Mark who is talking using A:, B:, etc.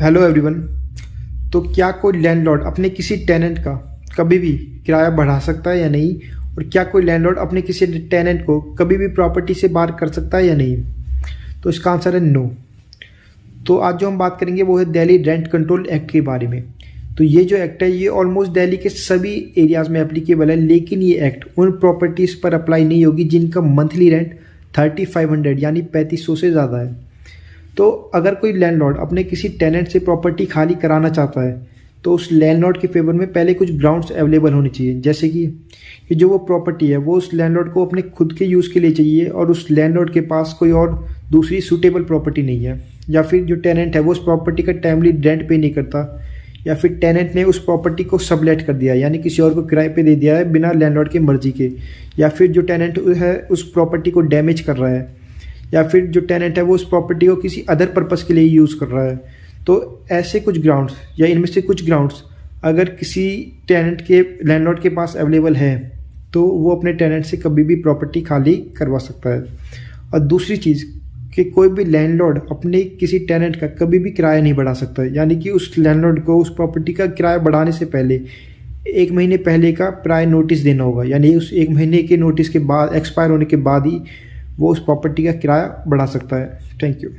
A: Hello everyone. तो क्या कोई लैंडलॉर्ड अपने किसी टेनेंट का कभी भी किराया बढ़ा सकता है या नहीं, और क्या कोई लैंडलॉर्ड अपने किसी टेनेंट को कभी भी प्रॉपर्टी से बाहर कर सकता है या नहीं? तो इसका आंसर है नो। तो आज जो हम बात करेंगे वो है दिल्ली रेंट कंट्रोल एक्ट के बारे में। तो ये जो एक्ट है ये ऑलमोस्ट दिल्ली के सभी एरियाज़ में एप्लीकेबल है, लेकिन ये एक्ट उन प्रॉपर्टीज़ पर अप्लाई नहीं होगी जिनका मंथली रेंट 3500 यानी 3500 से ज़्यादा है। तो अगर कोई लैंडलॉर्ड अपने किसी टेनेंट से प्रॉपर्टी खाली कराना चाहता है तो उस लैंडलॉर्ड के फेवर में पहले कुछ ग्राउंड्स अवेलेबल होने चाहिए, जैसे कि जो वो प्रॉपर्टी है वो उस लैंडलॉर्ड को अपने खुद के यूज़ के लिए चाहिए और उस लैंडलॉर्ड के पास कोई और दूसरी सूटेबल प्रॉपर्टी नहीं है, या फिर जो टेनेंट है वो उस प्रॉपर्टी का टाइमली रेंट पे नहीं करता, या फिर टेनेंट ने उस प्रॉपर्टी को सबलेट कर दिया यानी किसी और को किराए पे दे दिया है बिना लैंडलॉर्ड की मर्जी के, या फिर जो टेनेंट है उस प्रॉपर्टी को डैमेज कर रहा है, या फिर जो टेनेंट है वो उस प्रॉपर्टी को किसी अदर पर्पस के लिए यूज़ कर रहा है। तो ऐसे कुछ ग्राउंड्स या इनमें से कुछ ग्राउंड्स अगर किसी टेनेंट के लैंडलॉर्ड के पास अवेलेबल है तो वो अपने टेनेंट से कभी भी प्रॉपर्टी खाली करवा सकता है। और दूसरी चीज़ कि कोई भी लैंडलॉर्ड अपने किसी टेनेंट का कभी भी किराया नहीं बढ़ा सकता है, यानी कि उस लैंडलॉर्ड को उस प्रॉपर्टी का किराया बढ़ाने से पहले 1 महीने पहले का प्रायर नोटिस देना होगा, यानी उस 1 महीने के नोटिस के बाद एक्सपायर होने के बाद ही वो उस प्रॉपर्टी का किराया बढ़ा सकता है। Thank you.